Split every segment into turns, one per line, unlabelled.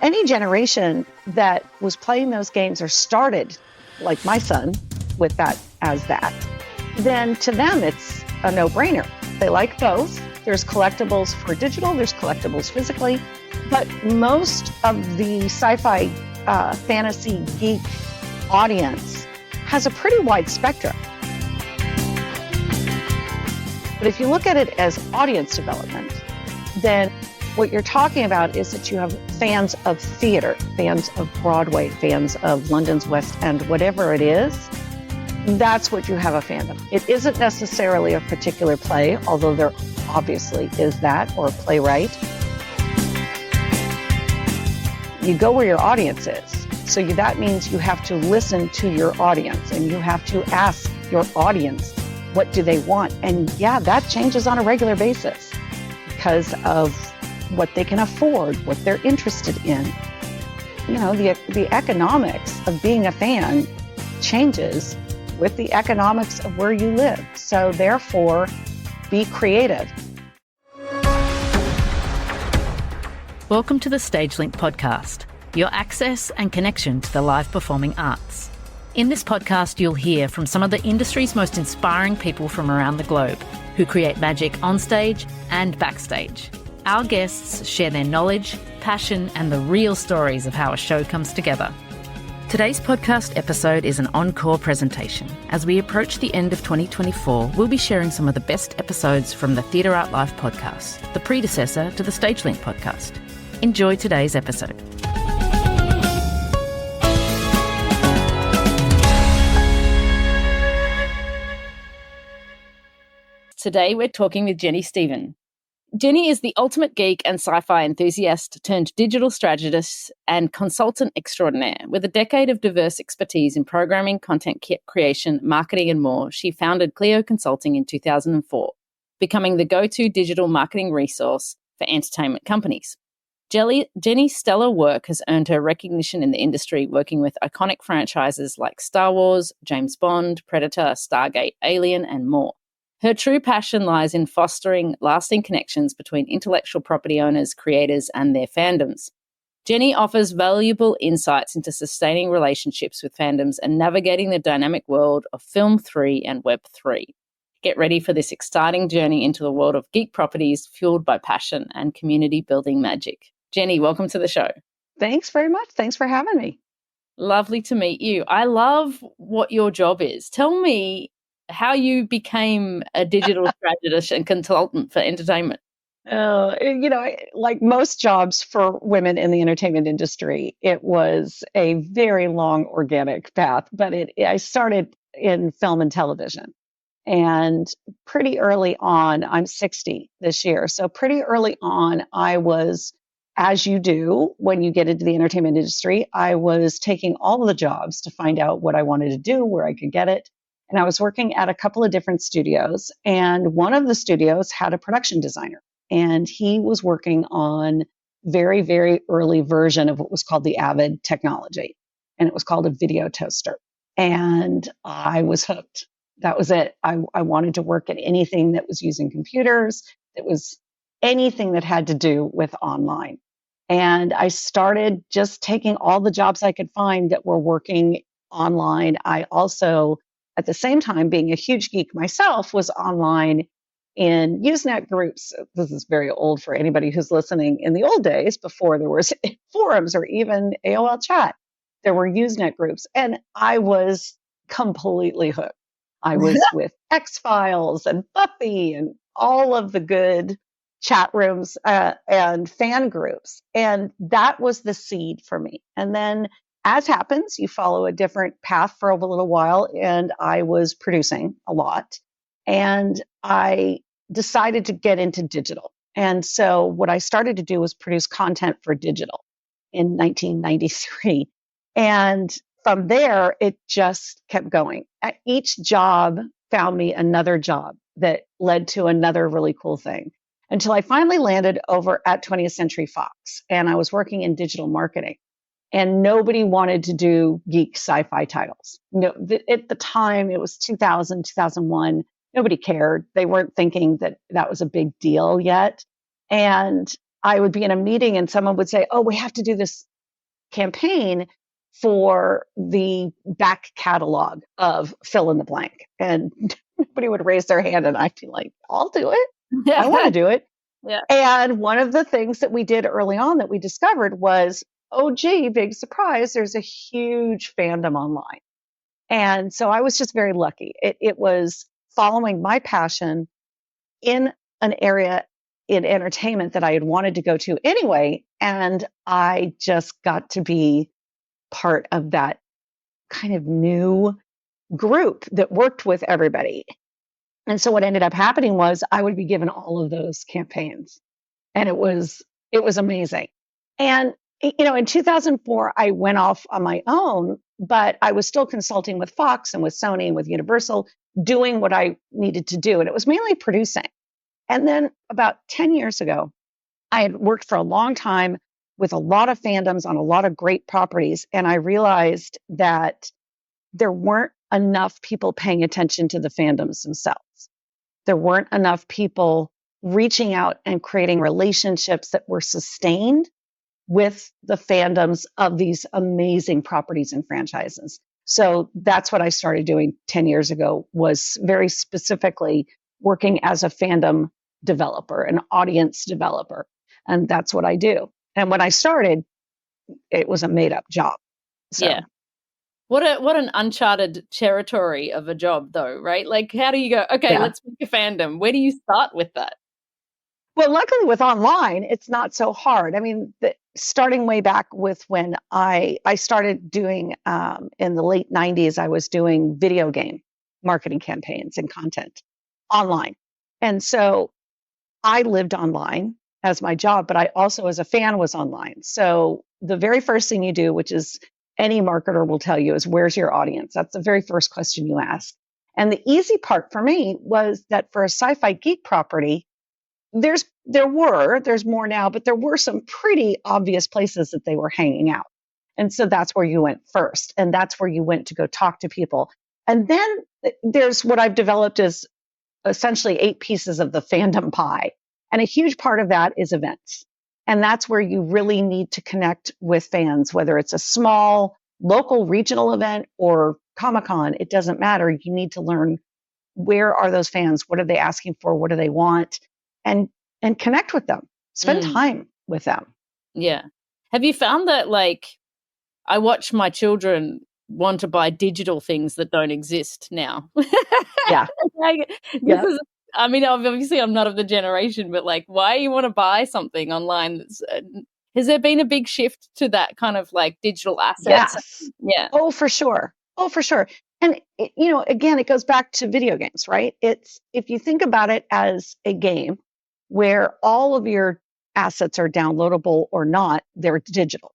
Any generation that was playing those games or started, like my son, with that as that, then to them it's a no-brainer. They like both. There's collectibles for digital, there's collectibles physically, but most of the sci-fi, fantasy, geek audience has a pretty wide spectrum. But if you look at it as audience development, then what you're talking about is that you have fans of theater, fans of Broadway, fans of London's West End, whatever it is. That's what you have a fandom. It isn't necessarily a particular play, although there obviously is that, or a playwright. You go where your audience is. So that means you have to listen to your audience and you have to ask your audience, what do they want? And yeah, that changes on a regular basis because of what they can afford, what they're interested in. You know, the economics of being a fan changes with the economics of where you live. So therefore, be creative.
Welcome to the StageLink podcast, your access and connection to the live performing arts. In this podcast, you'll hear from some of the industry's most inspiring people from around the globe who create magic on stage and backstage. Our guests share their knowledge, passion, and the real stories of how a show comes together. Today's podcast episode is an encore presentation. As we approach the end of 2024, we'll be sharing some of the best episodes from the Theatre Art Live podcast, the predecessor to the StageLink podcast. Enjoy today's episode. Today, we're talking with Jenny Stiven. Jenny is the ultimate geek and sci-fi enthusiast turned digital strategist and consultant extraordinaire. With a decade of diverse expertise in programming, content creation, marketing, and more, she founded Clio Consulting in 2004, becoming the go-to digital marketing resource for entertainment companies. Jenny's stellar work has earned her recognition in the industry, working with iconic franchises like Star Wars, James Bond, Predator, Stargate, Alien, and more. Her true passion lies in fostering lasting connections between intellectual property owners, creators, and their fandoms. Jenny offers valuable insights into sustaining relationships with fandoms and navigating the dynamic world of Film3 and Web3. Get ready for this exciting journey into the world of geek properties fueled by passion and community-building magic. Jenny, welcome to the show.
Thanks very much. Thanks for having me.
Lovely to meet you. I love what your job is. Tell me how you became a digital strategist and consultant for entertainment.
Like most jobs for women in the entertainment industry, it was a very long organic path, but I started in film and television. And pretty early on, I'm 60 this year, so pretty early on, I was, as you do when you get into the entertainment industry, I was taking all of the jobs to find out what I wanted to do, where I could get it. And I was working at a couple of different studios, and one of the studios had a production designer, and he was working on very, very early version of what was called the Avid technology, and it was called a video toaster. And I was hooked. That was it. I wanted to work at anything that was using computers, that was anything that had to do with online. And I started just taking all the jobs I could find that were working online. I also, at the same time, being a huge geek myself, was online in Usenet groups. This is very old for anybody who's listening. In the old days, before there was forums or even AOL chat, there were Usenet groups, and I was completely hooked. I was with X-Files and Buffy and all of the good chat rooms and fan groups. And that was the seed for me. And then, as happens, you follow a different path for a little while, and I was producing a lot. And I decided to get into digital. And so what I started to do was produce content for digital in 1993. And from there, it just kept going. Each job found me another job that led to another really cool thing, until I finally landed over at 20th Century Fox. And I was working in digital marketing. And nobody wanted to do geek sci-fi titles. At the time, it was 2000, 2001. Nobody cared. They weren't thinking that that was a big deal yet. And I would be in a meeting and someone would say, oh, we have to do this campaign for the back catalog of fill in the blank. And nobody would raise their hand and I'd be like, I'll do it. I want to do it.
Yeah.
And one of the things that we did early on that we discovered was, oh, gee, big surprise, there's a huge fandom online. And so I was just very lucky. It was following my passion in an area in entertainment that I had wanted to go to anyway. And I just got to be part of that kind of new group that worked with everybody. And so what ended up happening was I would be given all of those campaigns. And it was amazing. And in 2004, I went off on my own, but I was still consulting with Fox and with Sony and with Universal, doing what I needed to do. And it was mainly producing. And then about 10 years ago, I had worked for a long time with a lot of fandoms on a lot of great properties. And I realized that there weren't enough people paying attention to the fandoms themselves. There weren't enough people reaching out and creating relationships that were sustained with the fandoms of these amazing properties and franchises. So that's what I started doing 10 years ago, was very specifically working as a fandom developer, an audience developer. And that's what I do. And when I started, it was a made up job. So.
Yeah. What an uncharted territory of a job, though, right? Like, how do you go, okay, let's make a fandom? Where do you start with that?
Well, luckily with online, it's not so hard. I mean, starting way back with when I started doing, in the late 90s, I was doing video game marketing campaigns and content online. And so I lived online as my job, but I also, as a fan, was online. So the very first thing you do, which is any marketer will tell you, is where's your audience? That's the very first question you ask. And the easy part for me was that for a sci-fi geek property, there's more now, but there were some pretty obvious places that they were hanging out. And so that's where you went first. And that's where you went to go talk to people. And then there's what I've developed as essentially 8 pieces of the fandom pie. And a huge part of that is events. And that's where you really need to connect with fans, whether it's a small local regional event or Comic-Con, it doesn't matter. You need to learn, where are those fans? What are they asking for? What do they want? And connect with them, spend time with them.
Yeah. Have you found that, like, I watch my children want to buy digital things that don't exist now?
Yeah.
Is, I mean, obviously I'm not of the generation, but like, why you want to buy something online? Has there been a big shift to that kind of like digital assets?
Yes.
Yeah.
Oh, for sure. And, again, it goes back to video games, right? It's, if you think about it as a game where all of your assets are downloadable or not, they're digital.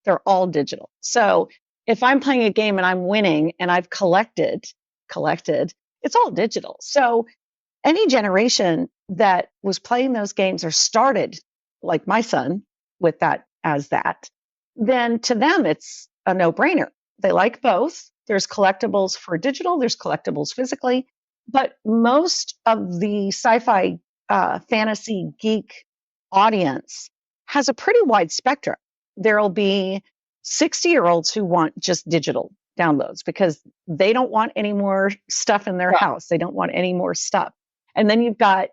They're all digital. So if I'm playing a game and I'm winning and I've collected, it's all digital. So any generation that was playing those games or started, like my son, with that, then to them, it's a no-brainer. They like both. There's collectibles for digital, there's collectibles physically, but most of the sci-fi fantasy geek audience has a pretty wide spectrum. There'll be 60-year-olds who want just digital downloads because they don't want any more stuff in their house. They don't want any more stuff. And then you've got,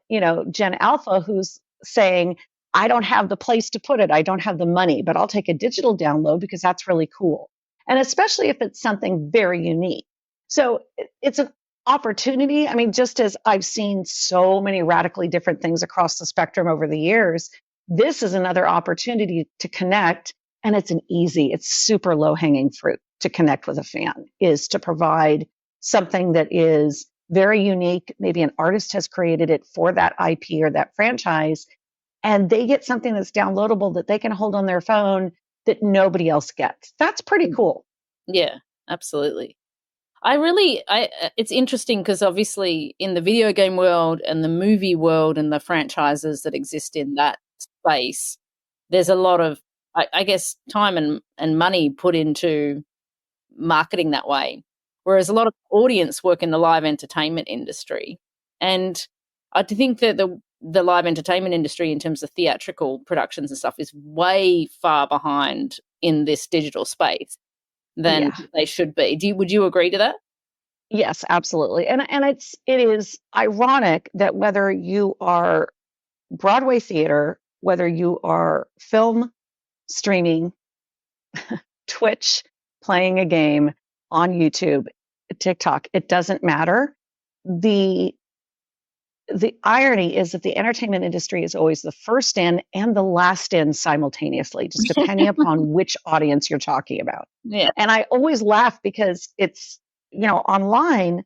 Gen Alpha who's saying, I don't have the place to put it. I don't have the money, but I'll take a digital download because that's really cool. And especially if it's something very unique. So it's an opportunity. I mean, just as I've seen so many radically different things across the spectrum over the years, this is another opportunity to connect. And it's super low hanging fruit to connect with a fan, is to provide something that is very unique. Maybe an artist has created it for that IP or that franchise, and they get something that's downloadable that they can hold on their phone that nobody else gets. That's pretty cool.
Yeah, absolutely. It's interesting because obviously in the video game world and the movie world and the franchises that exist in that space, there's a lot of, I guess, time and money put into marketing that way. Whereas a lot of audience work in the live entertainment industry. And I think that the live entertainment industry in terms of theatrical productions and stuff is way far behind in this digital space than they should be. Would you agree to that?
Yes, absolutely. And it is ironic that whether you are Broadway theater, whether you are film streaming, Twitch, playing a game on YouTube, TikTok, it doesn't matter. The irony is that the entertainment industry is always the first in and the last in simultaneously, just depending upon which audience you're talking about.
Yeah.
And I always laugh because it's, online,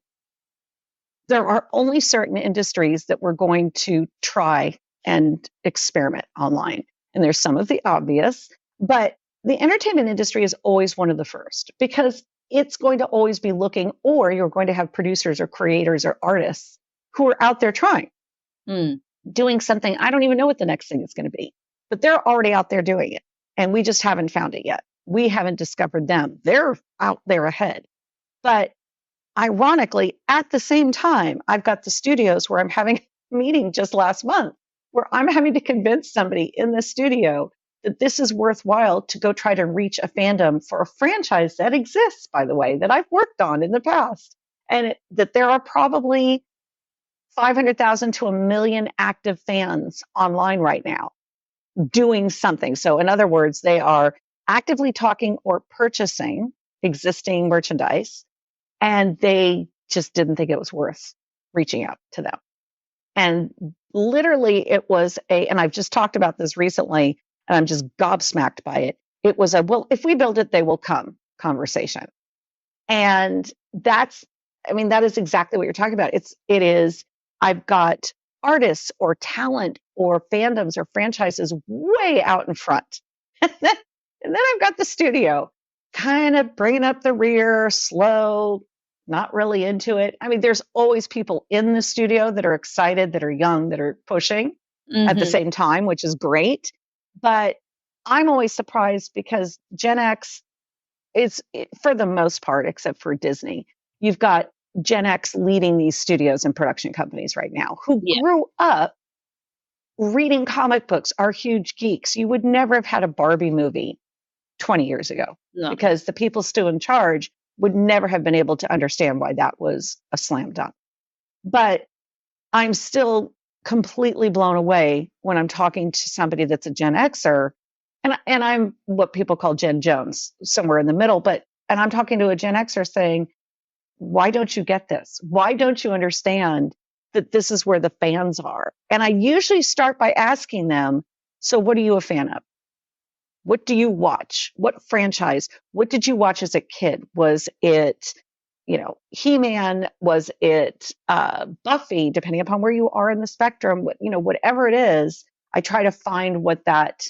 there are only certain industries that we're going to try and experiment online. And there's some of the obvious, but the entertainment industry is always one of the first because it's going to always be looking, or you're going to have producers or creators or artists who are out there trying, doing something. I don't even know what the next thing is going to be, but they're already out there doing it. And we just haven't found it yet. We haven't discovered them. They're out there ahead. But ironically, at the same time, I've got the studios where I'm having a meeting just last month where I'm having to convince somebody in the studio that this is worthwhile to go try to reach a fandom for a franchise that exists, by the way, that I've worked on in the past. And that there are probably 500,000 to 1 million active fans online right now doing something. So in other words, they are actively talking or purchasing existing merchandise, and they just didn't think it was worth reaching out to them. And literally it was and I've just talked about this recently, and I'm just gobsmacked by it. It was well, if we build it, they will come conversation. And that is exactly what you're talking about. It is, I've got artists or talent or fandoms or franchises way out in front. And then I've got the studio kind of bringing up the rear, slow, not really into it. There's always people in the studio that are excited, that are young, that are pushing at the same time, which is great. But I'm always surprised because Gen X is, for the most part, except for Disney, you've got Gen X leading these studios and production companies right now who grew up reading comic books, are huge geeks. You would never have had a Barbie movie 20 years ago because the people still in charge would never have been able to understand why that was a slam dunk. But I'm still completely blown away when I'm talking to somebody that's a Gen Xer, and I'm what people call Gen Jones, somewhere in the middle, and I'm talking to a Gen Xer saying, why don't you get this? Why don't you understand that this is where the fans are? And I usually start by asking them, so what are you a fan of? What do you watch? What franchise? What did you watch as a kid? Was it, He-Man? Was it Buffy? Depending upon where you are in the spectrum, whatever it is, I try to find what that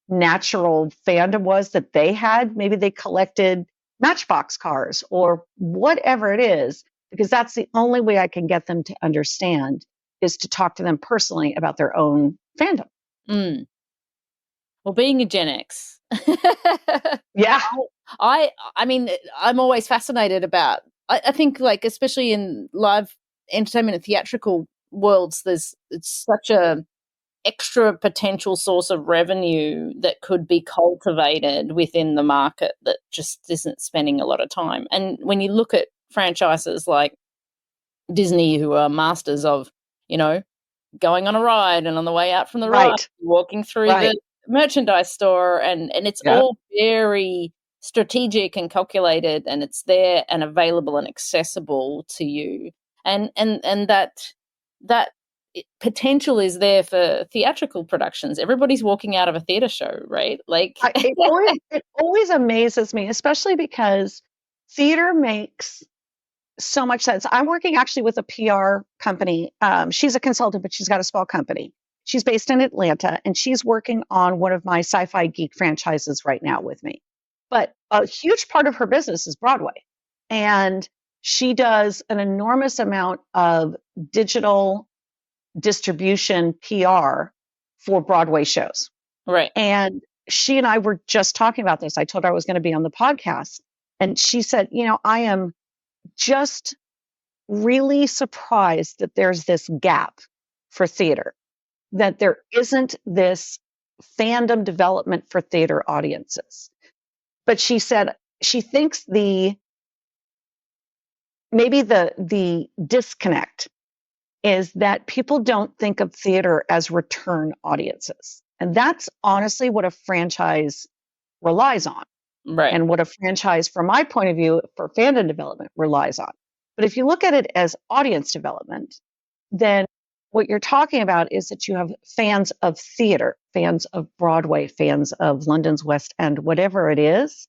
natural fandom was that they had. Maybe they collected Matchbox cars or whatever it is, because that's the only way I can get them to understand is to talk to them personally about their own fandom.
Well, being a Gen X,
yeah,
I'm always fascinated about. I think, like, especially in live entertainment and theatrical worlds, it's such a extra potential source of revenue that could be cultivated within the market that just isn't spending a lot of time. And when you look at franchises like Disney, who are masters of, going on a ride and on the way out from the ride, walking through the merchandise store, and it's all very strategic and calculated, and it's there and available and accessible to you. And that potential is there for theatrical productions. Everybody's walking out of a theater show, right? Like
it always amazes me, especially because theater makes so much sense. I'm working actually with a PR company. She's a consultant, but she's got a small company. She's based in Atlanta, and she's working on one of my sci-fi geek franchises right now with me. But a huge part of her business is Broadway. And she does an enormous amount of digital distribution PR for Broadway shows.
Right.
And she and I were just talking about this. I told her I was going to be on the podcast. And she said, I am just really surprised that there's this gap for theater. that there isn't this fandom development for theater audiences. But she said she thinks maybe the disconnect is that people don't think of theater as return audiences. And that's honestly what a franchise relies on.
Right.
And what a franchise, from my point of view, for fandom development relies on. But if you look at it as audience development, then what you're talking about is that you have fans of theater, fans of Broadway, fans of London's West End, whatever it is.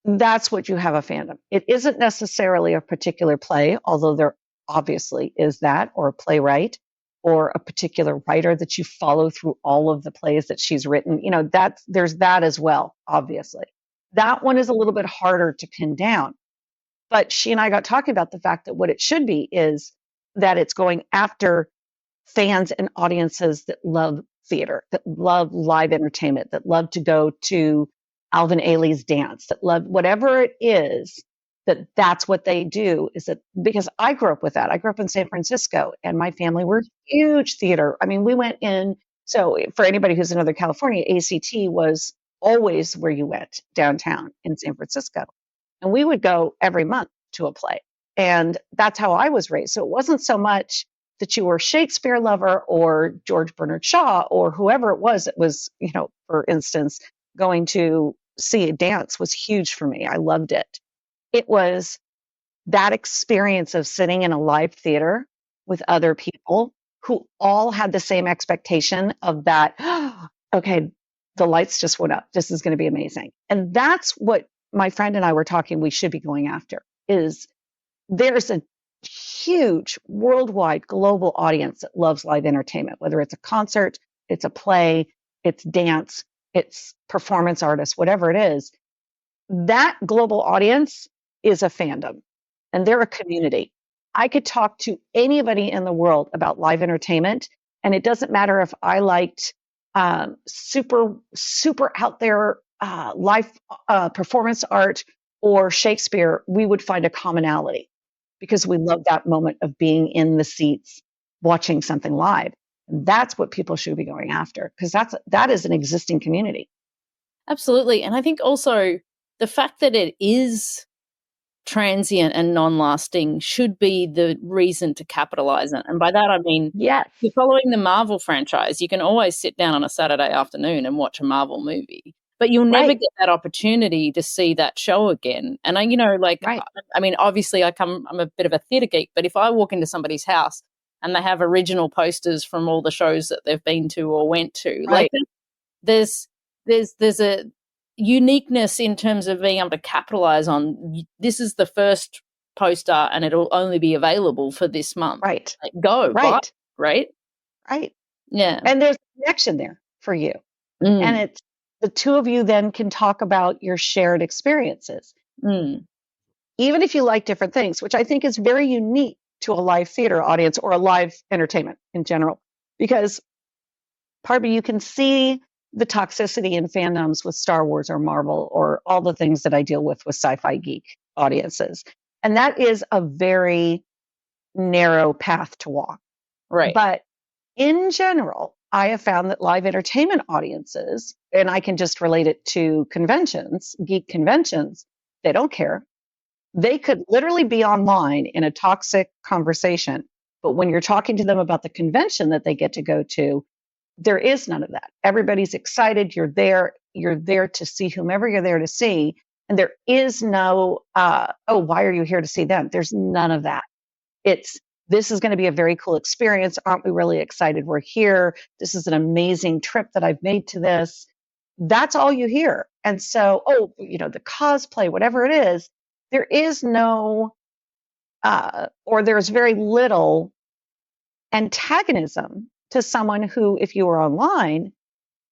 That's what you have a fandom. It isn't necessarily a particular play, although there obviously is that, or a playwright, or a particular writer that you follow through all of the plays that she's written. There's that as well, obviously. That one is a little bit harder to pin down. But she and I got talking about the fact that what it should be is that it's going after fans and audiences that love theater, that love live entertainment, that love to go to Alvin Ailey's dance, that love whatever it is, that's what they do. Is that because I grew up with that. I grew up in San Francisco and my family were huge theater. I mean, we went in. So for anybody who's in Northern California, ACT was always where you went downtown in San Francisco. And we would go every month to a play. And that's how I was raised. So it wasn't so much that you were a Shakespeare lover or George Bernard Shaw or whoever it was. It was, for instance, going to see a dance was huge for me. I loved it. It was that experience of sitting in a live theater with other people who all had the same expectation of that, okay, the lights just went up. This is going to be amazing. And that's what my friend and I were talking we should be going after, is there's a huge worldwide global audience that loves live entertainment, whether it's a concert, it's a play, it's dance, it's performance artists, whatever it is. That global audience is a fandom and they're a community. I could talk to anybody in the world about live entertainment, and it doesn't matter if I liked super out there live performance art or Shakespeare. We would find a commonality because we love that moment of being in the seats watching something live. And that's what people should be going after, because that is an existing community.
Absolutely. And I think also the fact that it is transient and non-lasting should be the reason to capitalize on it. And by that I mean,
yes,
if you're following the Marvel franchise, you can always sit down on a Saturday afternoon and watch a Marvel movie, but you'll never get that opportunity to see that show again. And I mean, obviously I'm a bit of a theater geek, but if I walk into somebody's house and they have original posters from all the shows that they've been to or went to, like there's a uniqueness in terms of being able to capitalize on, this is the first poster and it'll only be available for this month.
Right.
Like, go.
Right.
Right.
Right.
Yeah.
And there's a connection there for you. And it's the two of you then can talk about your shared experiences. Even if you like different things, which I think is very unique to a live theater audience or a live entertainment in general, because pardon me, you can see the toxicity in fandoms with Star Wars or Marvel or all the things that I deal with sci-fi geek audiences. And that is a very narrow path to walk.
Right.
But in general, I have found that live entertainment audiences, and I can just relate it to conventions, geek conventions, they don't care. They could literally be online in a toxic conversation, but when you're talking to them about the convention that they get to go to, there is none of that. Everybody's excited. You're there to see whomever you're there to see. And there is no, why are you here to see them? There's none of that. This is going to be a very cool experience. Aren't we really excited we're here? This is an amazing trip that I've made to this. That's all you hear. And so, the cosplay, whatever it is, there is no, or there's very little antagonism to someone who, if you were online,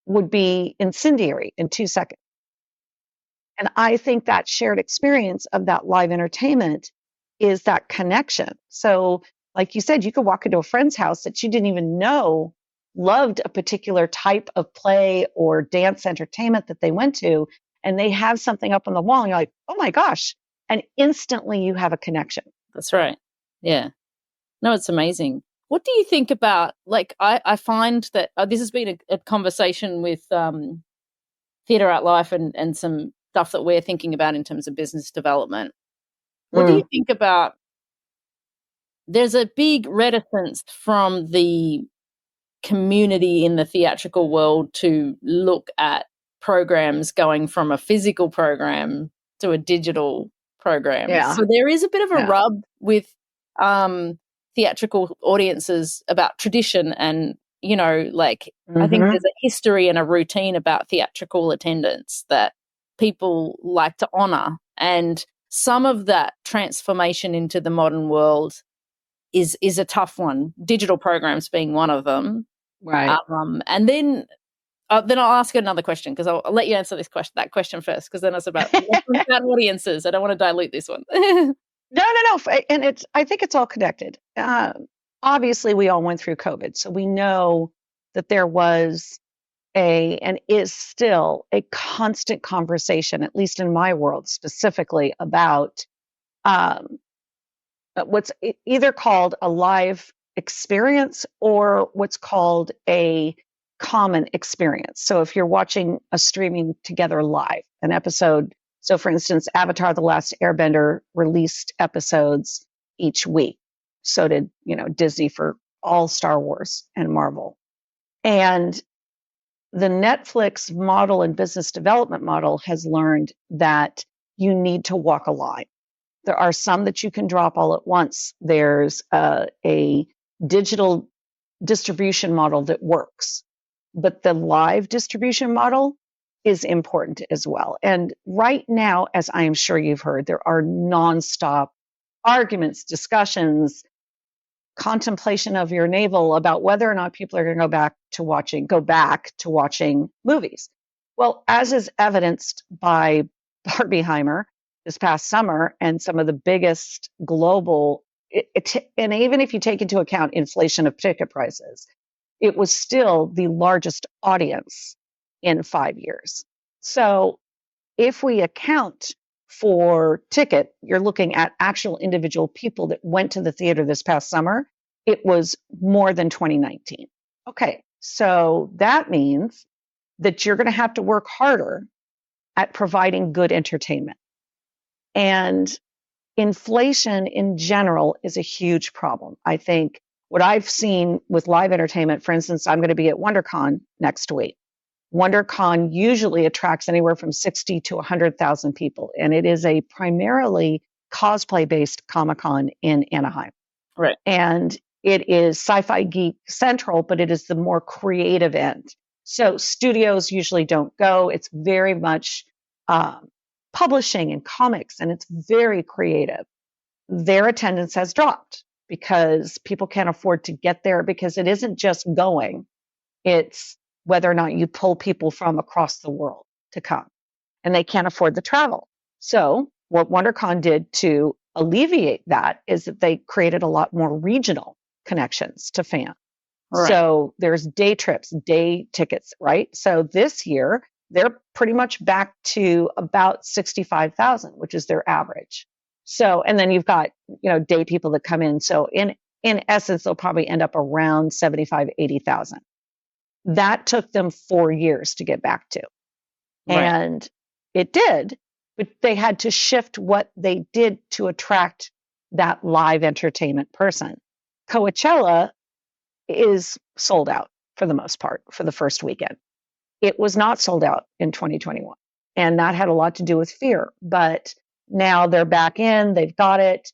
would be incendiary in 2 seconds. And I think that shared experience of that live entertainment is that connection. So, like you said, you could walk into a friend's house that you didn't even know loved a particular type of play or dance entertainment that they went to, and they have something up on the wall, and you're like, oh my gosh. And instantly you have a connection.
That's right. Yeah. No, it's amazing. What do you think about, like, I find that this has been a conversation with Theatre Out Life and some stuff that we're thinking about in terms of business development. What do you think about, there's a big reticence from the community in the theatrical world to look at programs going from a physical program to a digital program.
Yeah.
So there is a bit of a rub with theatrical audiences about tradition and, you know, like, I think there's a history and a routine about theatrical attendance that people like to honor. And some of that transformation into the modern world is a tough one, digital programs being one of them.
Right.
And then I'll ask you another question, because I'll let you answer that question first, because then it's about audiences. I don't want to dilute this one.
No. And I think it's all connected. Obviously, we all went through COVID, so we know that there was and is still a constant conversation, at least in my world specifically, about what's either called a live experience or what's called a common experience. So if you're watching a streaming together live, an episode, so for instance, Avatar: The Last Airbender released episodes each week. So did, Disney for all Star Wars and Marvel. And the Netflix model and business development model has learned that you need to walk a line. There are some that you can drop all at once. There's a digital distribution model that works, but the live distribution model is important as well. And right now, as I am sure you've heard, there are nonstop arguments, discussions, contemplation of your navel about whether or not people are going to go back to watching movies. Well, as is evidenced by Barbieheimer this past summer and some of the biggest global, and even if you take into account inflation of ticket prices, it was still the largest audience in 5 years. So if we account for ticket, you're looking at actual individual people that went to the theater this past summer, it was more than 2019. Okay, so that means that you're going to have to work harder at providing good entertainment. And inflation in general is a huge problem. I think what I've seen with live entertainment, for instance, I'm going to be at WonderCon next week. WonderCon usually attracts anywhere from 60 to 100,000 people, and it is a primarily cosplay-based Comic-Con in Anaheim.
Right.
And it is sci-fi geek central, but it is the more creative end. So studios usually don't go. It's very much publishing and comics, and it's very creative. Their attendance has dropped because people can't afford to get there, because it isn't just going, it's whether or not you pull people from across the world to come, and they can't afford the travel. So what WonderCon did to alleviate that is that they created a lot more regional connections to fans. Right. So there's day trips, day tickets, right? So this year, they're pretty much back to about 65,000, which is their average. So, and then you've got, day people that come in. So in essence, they'll probably end up around 75, 80,000. That took them 4 years to get back to. Right. And it did, but they had to shift what they did to attract that live entertainment person. Coachella is sold out for the most part for the first weekend. It was not sold out in 2021. And that had a lot to do with fear. But now they're back in, they've got it.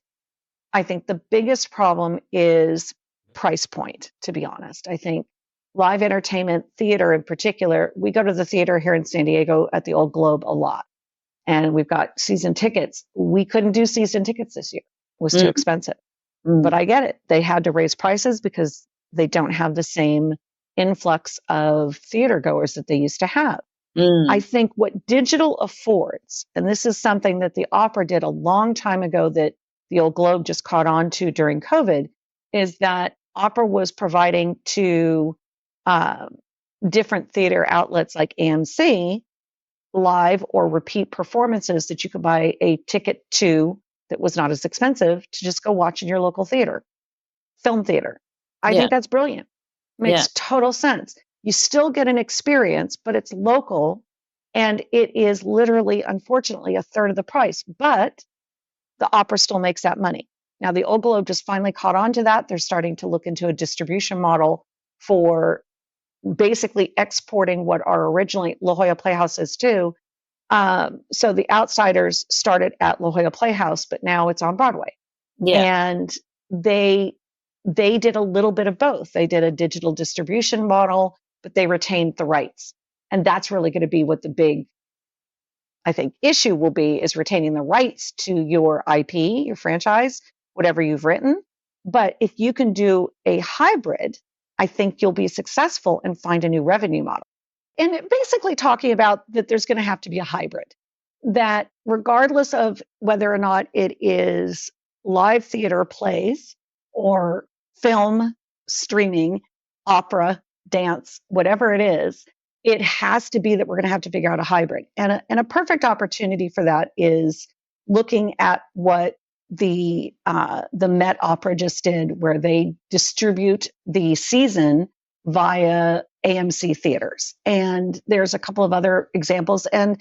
I think the biggest problem is price point, to be honest. I think live entertainment, theater in particular, we go to the theater here in San Diego at the Old Globe a lot. And we've got season tickets. We couldn't do season tickets this year. It was too expensive. But I get it. They had to raise prices because they don't have the same influx of theater goers that they used to have. I think what digital affords, and this is something that the opera did a long time ago that the Old Globe just caught on to during COVID, is that opera was providing to different theater outlets like AMC live or repeat performances that you could buy a ticket to that was not as expensive to just go watch in your local theater, film theater. I think that's brilliant.
Yeah.
Makes total sense. You still get an experience, but it's local and it is literally, unfortunately, a third of the price. But the opera still makes that money. Now, the Old Globe just finally caught on to that. They're starting to look into a distribution model for basically exporting what are originally La Jolla Playhouses too. So The Outsiders started at La Jolla Playhouse, but now it's on Broadway.
Yeah.
And they did a little bit of both. They did a digital distribution model, but they retained the rights. And that's really going to be what the big, I think, issue will be, is retaining the rights to your IP, your franchise, whatever you've written. But if you can do a hybrid, I think you'll be successful and find a new revenue model. And basically talking about that there's going to have to be a hybrid, that regardless of whether or not it is live theater plays or film, streaming, opera, dance, whatever it is, it has to be that we're going to have to figure out a hybrid. And a perfect opportunity for that is looking at what the Met Opera just did, where they distribute the season via AMC theaters. And there's a couple of other examples. And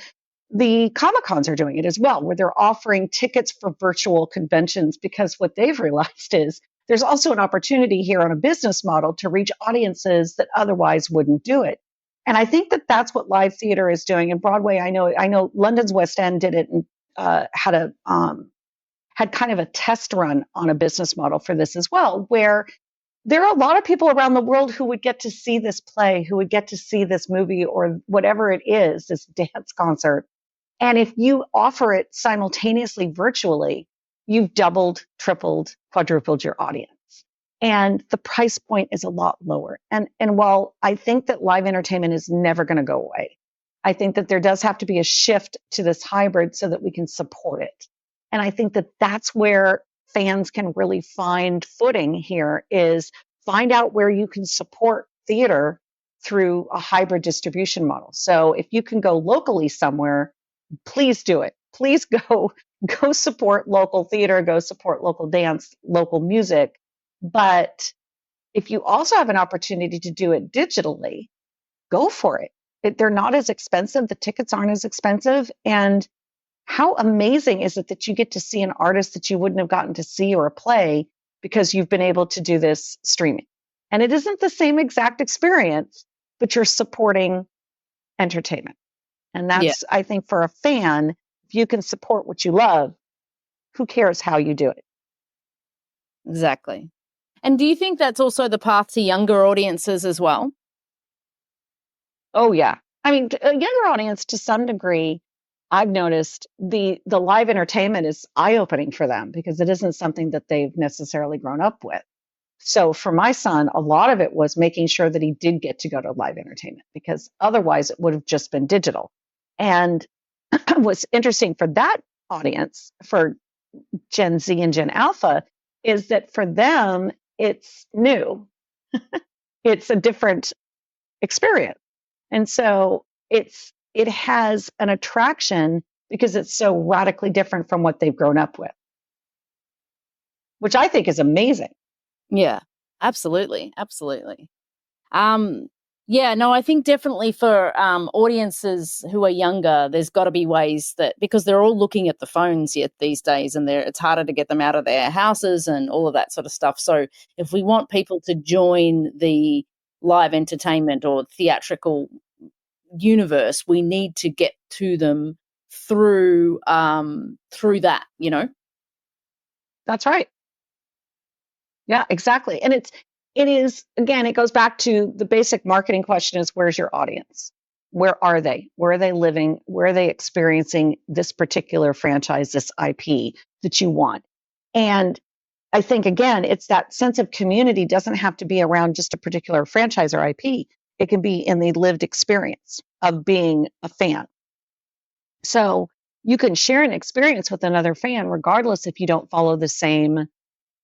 the Comic Cons are doing it as well, where they're offering tickets for virtual conventions, because what they've realized is there's also an opportunity here on a business model to reach audiences that otherwise wouldn't do it. And I think that that's what live theater is doing. And Broadway, I know London's West End did it and had kind of a test run on a business model for this as well, where there are a lot of people around the world who would get to see this play, who would get to see this movie or whatever it is, this dance concert. And if you offer it simultaneously virtually, you've doubled, tripled, quadrupled your audience. And the price point is a lot lower. And while I think that live entertainment is never going to go away, I think that there does have to be a shift to this hybrid so that we can support it. And I think that that's where fans can really find footing here, is find out where you can support theater through a hybrid distribution model. So if you can go locally somewhere, please do it. Please go support local theater, go support local dance, local music. But if you also have an opportunity to do it digitally, go for it. They're not as expensive. The tickets aren't as expensive. And how amazing is it that you get to see an artist that you wouldn't have gotten to see, or a play, because you've been able to do this streaming? And it isn't the same exact experience, but you're supporting entertainment. And that's, I think, for a fan, if you can support what you love, who cares how you do it?
Exactly. And do you think that's also the path to younger audiences as well?
Oh, yeah. I mean, a younger audience, to some degree, I've noticed the live entertainment is eye-opening for them, because it isn't something that they've necessarily grown up with. So for my son, a lot of it was making sure that he did get to go to live entertainment, because otherwise it would have just been digital. And what's interesting for that audience, for Gen Z and Gen Alpha, is that for them, it's new. It's a different experience. And so it has an attraction because it's so radically different from what they've grown up with, which I think is amazing.
Yeah, absolutely. Absolutely. Yeah, no, I think definitely for audiences who are younger, there's got to be ways that, because they're all looking at the phones yet these days, and it's harder to get them out of their houses and all of that sort of stuff. So if we want people to join the live entertainment or theatrical universe, we need to get to them through that,
That's right. Yeah, exactly. And it is, again, it goes back to the basic marketing question: is where's your audience? Where are they? Where are they living? Where are they experiencing this particular franchise, this IP that you want? And I think, again, it's that sense of community doesn't have to be around just a particular franchise or IP. It can be in the lived experience of being a fan. So you can share an experience with another fan, regardless if you don't follow the same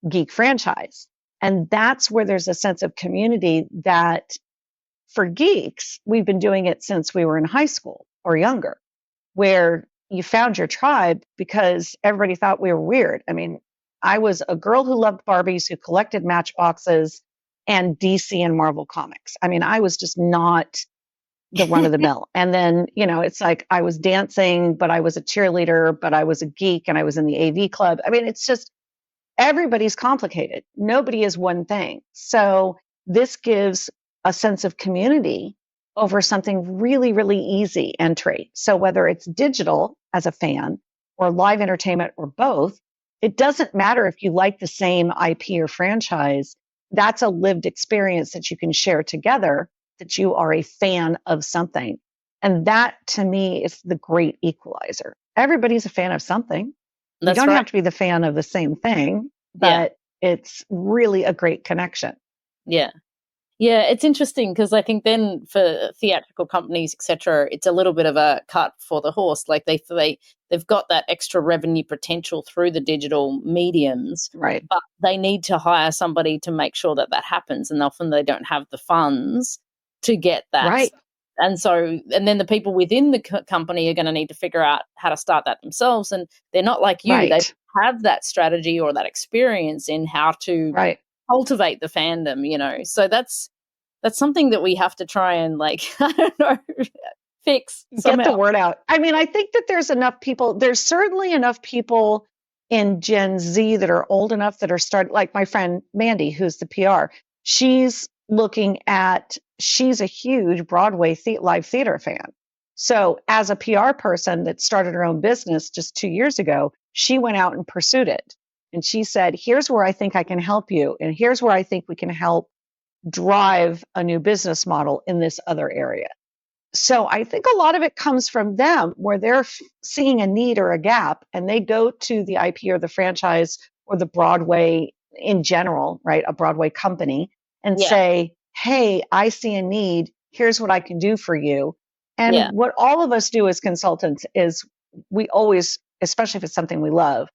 geek franchise. And that's where there's a sense of community that, for geeks, we've been doing it since we were in high school or younger, where you found your tribe because everybody thought we were weird. I mean, I was a girl who loved Barbies, who collected matchboxes, and DC and Marvel comics. I mean, I was just not the run of the mill. And then, it's like I was dancing, but I was a cheerleader, but I was a geek and I was in the AV club. I mean, it's just everybody's complicated. Nobody is one thing. So this gives a sense of community over something really, really easy entry. So whether it's digital as a fan or live entertainment or both, it doesn't matter if you like the same IP or franchise. That's a lived experience that you can share together, that you are a fan of something. And that to me is the great equalizer. Everybody's a fan of something. You
That's
don't
right.
have to be the fan of the same thing,
Yeah.
but it's really a great connection.
Yeah. Yeah, it's interesting because I think then for theatrical companies, etc., it's a little bit of a cut for the horse. Like they've got that extra revenue potential through the digital mediums,
Right.
but they need to hire somebody to make sure that happens, and often they don't have the funds to get that.
Right.
And then the people within the company are going to need to figure out how to start that themselves, and they're not like you.
Right.
They have that strategy or that experience in how to
Right.
cultivate the fandom, so that's something that we have to try and I don't know, fix somehow.
Get the word out. I mean, I think that there's certainly enough people in Gen Z that are old enough that are starting, like my friend Mandy, who's the PR. She's a huge Broadway live theater fan. So as a PR person that started her own business just 2 years ago, she went out and pursued it. And she said, here's where I think I can help you. And here's where I think we can help drive a new business model in this other area. So I think a lot of it comes from them where they're seeing a need or a gap and they go to the IP or the franchise or the Broadway in general, right? A Broadway company and say, hey, I see a need. Here's what I can do for you. And what all of us do as consultants is we always, especially if it's something we love,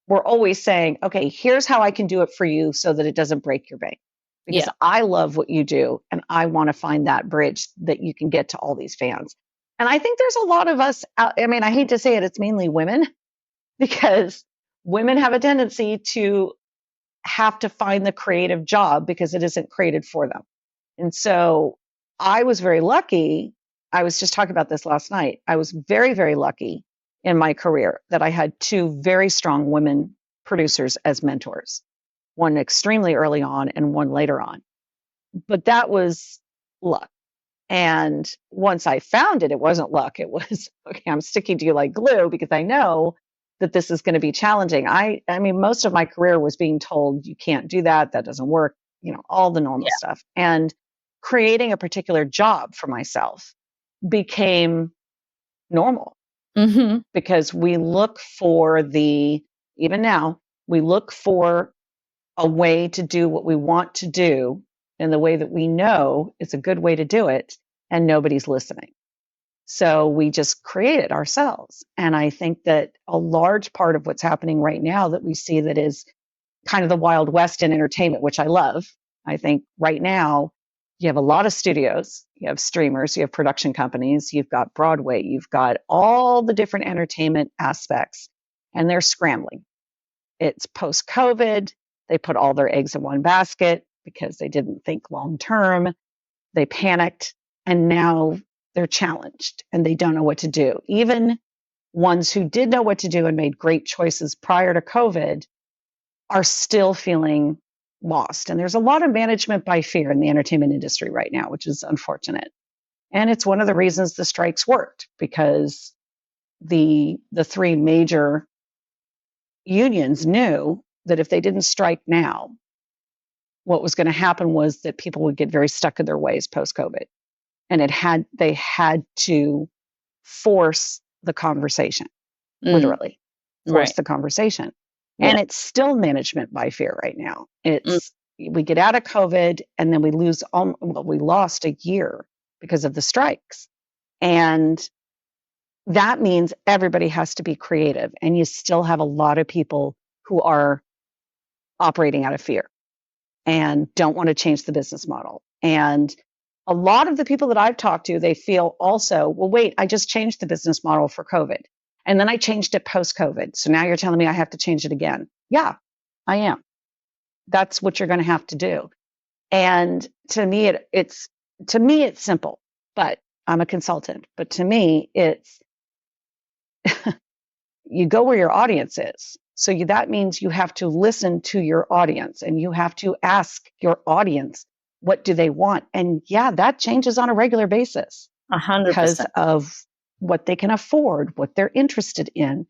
we're always saying, okay, here's how I can do it for you so that it doesn't break your bank. Because I love what you do and I want to find that bridge that you can get to all these fans. And I think there's a lot of us out, I mean, I hate to say it, it's mainly women because women have a tendency to have to find the creative job because it isn't created for them. And so I was very lucky. I was just talking about this last night. I was very, very lucky in my career that I had two very strong women producers as mentors, one extremely early on and one later on. But that was luck. And once I found it, it wasn't luck. It was, okay, I'm sticking to you like glue because I know that this is going to be challenging. I mean, most of my career was being told, you can't do that. That doesn't work. All the normal stuff. And creating a particular job for myself became normal because we look for even now, we look for a way to do what we want to do in the way that we know is a good way to do it, and nobody's listening. So we just create it ourselves. And I think that a large part of what's happening right now that we see that is kind of the Wild West in entertainment, which I love. I think right now you have a lot of studios, you have streamers, you have production companies, you've got Broadway, you've got all the different entertainment aspects, and they're scrambling. It's post-COVID. They put all their eggs in one basket because they didn't think long term. They panicked and now they're challenged and they don't know what to do. Even ones who did know what to do and made great choices prior to COVID are still feeling lost. And there's a lot of management by fear in the entertainment industry right now, which is unfortunate. And it's one of the reasons the strikes worked because the three major unions knew that if they didn't strike now, what was going to happen was that people would get very stuck in their ways post-COVID. And they had to force the conversation, literally force the conversation. Yeah. And it's still management by fear right now. We get out of COVID and then we lost a year because of the strikes. And that means everybody has to be creative. And you still have a lot of people who are operating out of fear and don't want to change the business model. And a lot of the people that I've talked to, they feel also, well, wait, I just changed the business model for COVID. And then I changed it post-COVID. So now you're telling me I have to change it again. Yeah, I am. That's what you're going to have to do. And to me, it's simple, but I'm a consultant. But to me, it's you go where your audience is. So that means you have to listen to your audience and you have to ask your audience, what do they want? And yeah, that changes on a regular basis because
100%.
of what they can afford, what they're interested in.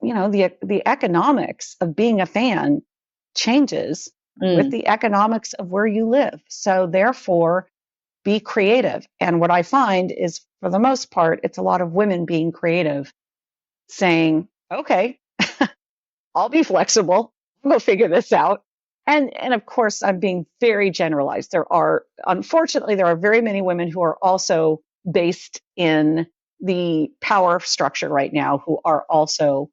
You know, the economics of being a fan changes with the economics of where you live. So therefore, be creative. And what I find is, for the most part, it's a lot of women being creative, saying, okay, I'll be flexible. We'll figure this out. And of course, I'm being very generalized. Unfortunately, there are very many women who are also based in the power structure right now who are also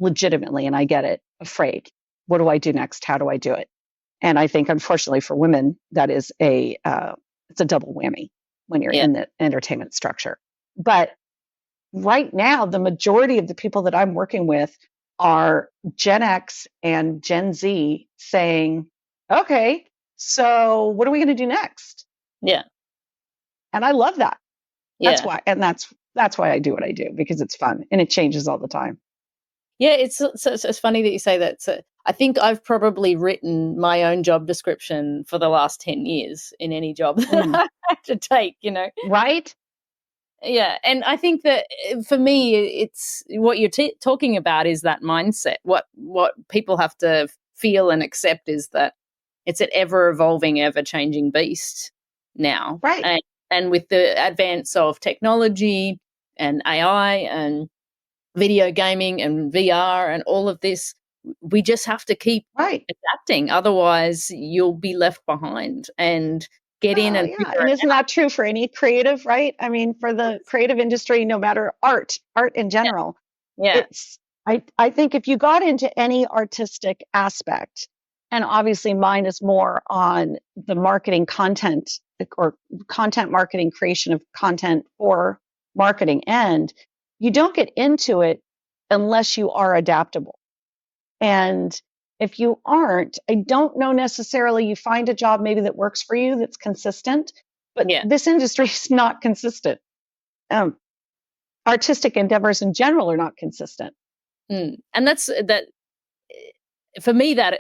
legitimately, and I get it, afraid. What do I do next? How do I do it? And I think, unfortunately, for women, that is it's a double whammy when you're in the entertainment structure. But right now, the majority of the people that I'm working with are Gen X and Gen Z saying, okay, so what are we going to do next?
Yeah.
And I love that.
Yeah.
That's why I do what I do, because it's fun and it changes all the time.
Yeah, it's funny that you say that. So I think I've probably written my own job description for the last 10 years in any job that I have to take, you know.
Right?
Yeah, and I think that for me, it's what you're talking about is that mindset. What people have to feel and accept is that it's an ever evolving, ever changing beast now.
Right.
And with the advance of technology and AI and video gaming and VR and all of this, we just have to keep adapting. Otherwise, you'll be left behind and get in and figure
and
it
isn't that true for any creative, right? I mean, for the creative industry, no matter art in general.
Yeah.
I think if you got into any artistic aspect, and obviously mine is more on the marketing content or content marketing, creation of content for marketing end, you don't get into it unless you are adaptable. And if you aren't, I don't know necessarily you find a job maybe that works for you, that's consistent, but this industry is not consistent. Artistic endeavors in general are not consistent.
And that's that for me, that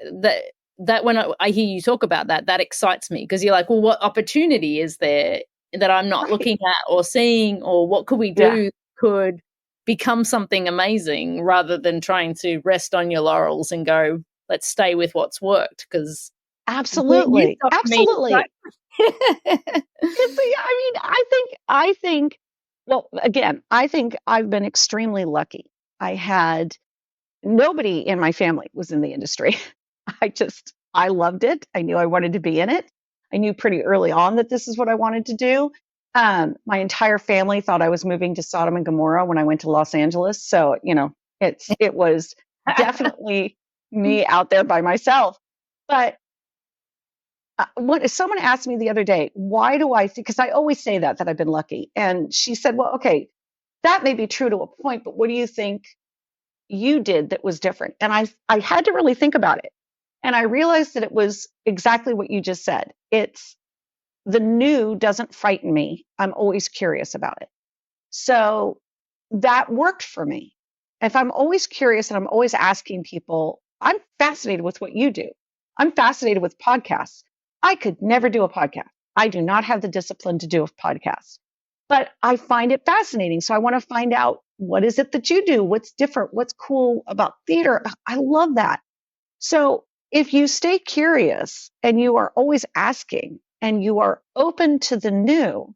when I hear you talk about that excites me, because you're like, well, what opportunity is there that I'm not looking at or seeing, or what could we do could become something amazing, rather than trying to rest on your laurels and go, let's stay with what's worked. Because
absolutely. I think well, again, I think I've been extremely lucky. Nobody in my family was in the industry. I loved it. I knew I wanted to be in it. I knew pretty early on that this is what I wanted to do. My entire family thought I was moving to Sodom and Gomorrah when I went to Los Angeles. So, you know, it was definitely me out there by myself. But someone asked me the other day, why do I think, because I always say that I've been lucky. And she said, well, okay, that may be true to a point, but what do you think you did that was different? And I had to really think about it. And I realized that it was exactly what you just said. It's the new doesn't frighten me. I'm always curious about it. So that worked for me. If I'm always curious and I'm always asking people, I'm fascinated with what you do. I'm fascinated with podcasts. I could never do a podcast. I do not have the discipline to do a podcast, but I find it fascinating. So I want to find out, what is it that you do? What's different? What's cool about theater? I love that. So if you stay curious and you are always asking and you are open to the new,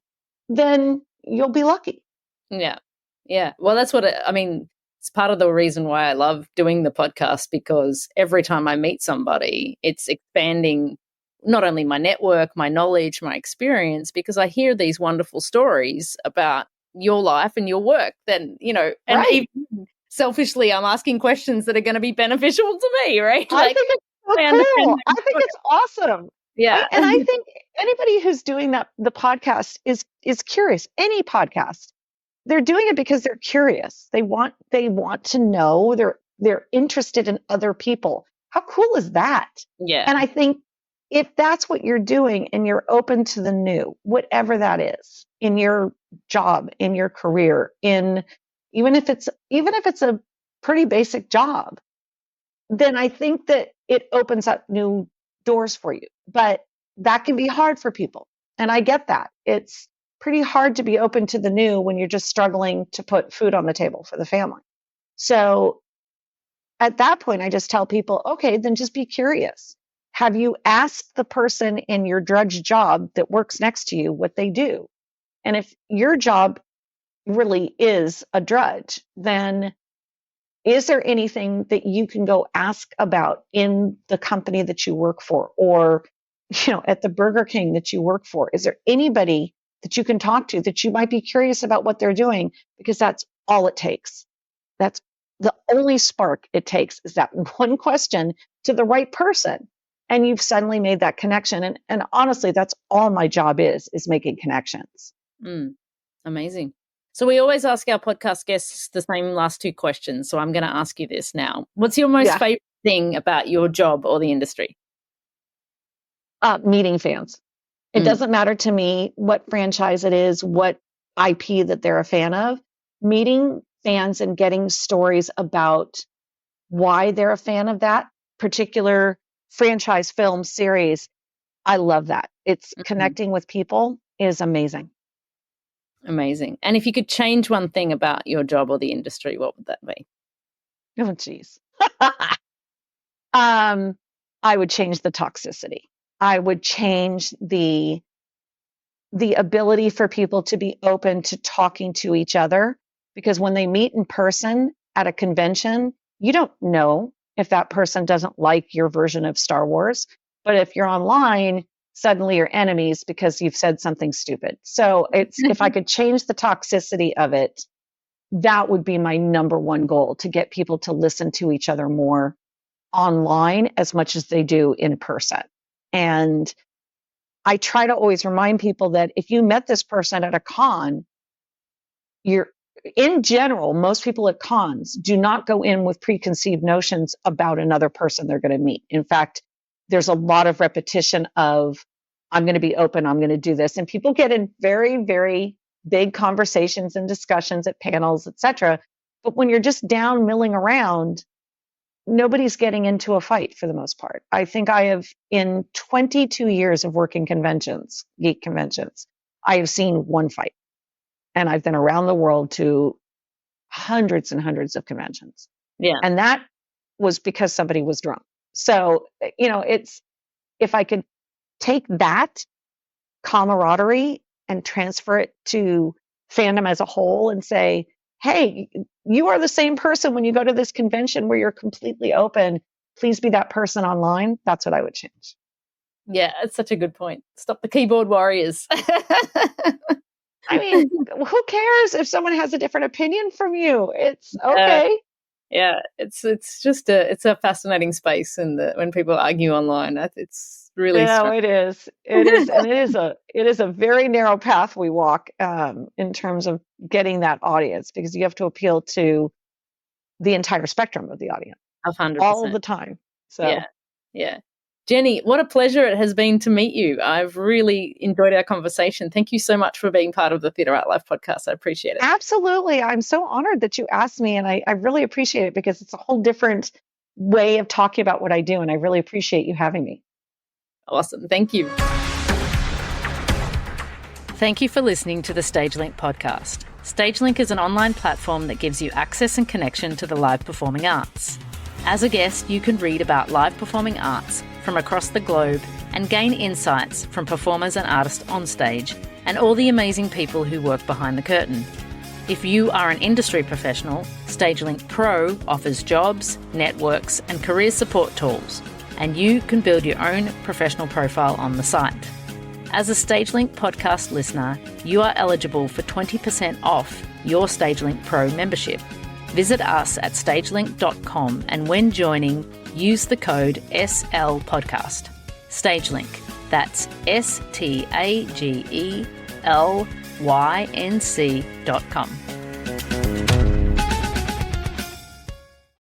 then you'll be lucky.
Yeah. Yeah. Well, that's what I mean. It's part of the reason why I love doing the podcast, because every time I meet somebody, it's expanding not only my network, my knowledge, my experience, because I hear these wonderful stories about your life and your work. Then, you know, and even selfishly, I'm asking questions that are going to be beneficial to me, right?
I think it's so cool. I think it's awesome.
Yeah.
And I think anybody who's doing the podcast is curious. Any podcast, they're doing it because they're curious. They want to know. They're interested in other people. How cool is that?
Yeah.
And I think if that's what you're doing and you're open to the new, whatever that is, in your job, in your career, even if it's a pretty basic job, then I think that it opens up new doors for you. But that can be hard for people. And I get that. It's pretty hard to be open to the new when you're just struggling to put food on the table for the family. So at that point, I just tell people, okay, then just be curious. Have you asked the person in your drudge job that works next to you what they do? And if your job really is a drudge, then is there anything that you can go ask about in the company that you work for, or at the Burger King that you work for? Is there anybody that you can talk to that you might be curious about what they're doing? Because that's all it takes. That's the only spark it takes, is that one question to the right person. And you've suddenly made that connection. And honestly, that's all my job is making connections.
Amazing. So we always ask our podcast guests the same last two questions. So I'm going to ask you this now. What's your most favorite thing about your job or the industry?
Meeting fans. It doesn't matter to me what franchise it is, what IP that they're a fan of. Meeting fans and getting stories about why they're a fan of that particular franchise, film, series. I love that. It's connecting with people is amazing.
Amazing. And if you could change one thing about your job or the industry, what would that be?
Oh, geez. I would change the toxicity. I would change the ability for people to be open to talking to each other, because when they meet in person at a convention, you don't know if that person doesn't like your version of Star Wars. But if you're online, suddenly you're enemies because you've said something stupid. So if I could change the toxicity of it, that would be my number one goal, to get people to listen to each other more online as much as they do in person. And I try to always remind people that if you met this person at a con, in general, most people at cons do not go in with preconceived notions about another person they're going to meet. In fact, there's a lot of repetition of, I'm going to be open, I'm going to do this. And people get in very, very big conversations and discussions at panels, etc. But when you're just down milling around, nobody's getting into a fight for the most part. I think I have, in 22 years of working conventions, geek conventions, I have seen one fight. And I've been around the world to hundreds and hundreds of conventions.
Yeah.
And that was because somebody was drunk. So, if I could take that camaraderie and transfer it to fandom as a whole and say, hey, you are the same person when you go to this convention where you're completely open. Please be that person online. That's what I would change.
Yeah, it's such a good point. Stop the keyboard warriors.
I mean, who cares if someone has a different opinion from you? It's okay.
Yeah, it's just a fascinating space, and when people argue online, it's really
it is. It is, and it is a very narrow path we walk in terms of getting that audience, because you have to appeal to the entire spectrum of the audience,
100%,
all of the time. So
yeah. Jenny, what a pleasure it has been to meet you. I've really enjoyed our conversation. Thank you so much for being part of the Theatre Art Life podcast. I appreciate it.
Absolutely. I'm so honored that you asked me, and I really appreciate it, because it's a whole different way of talking about what I do, and I really appreciate you having me.
Awesome. Thank you. Thank you for listening to the StageLink podcast. StageLink is an online platform that gives you access and connection to the live performing arts. As a guest, you can read about live performing arts from across the globe and gain insights from performers and artists on stage and all the amazing people who work behind the curtain. If you are an industry professional, StageLink Pro offers jobs, networks, and career support tools, and you can build your own professional profile on the site. As a StageLink podcast listener, you are eligible for 20% off your StageLink Pro membership. Visit us at stagelink.com, and when joining, use the code SLPodcast. StageLink, that's Stagelync.com.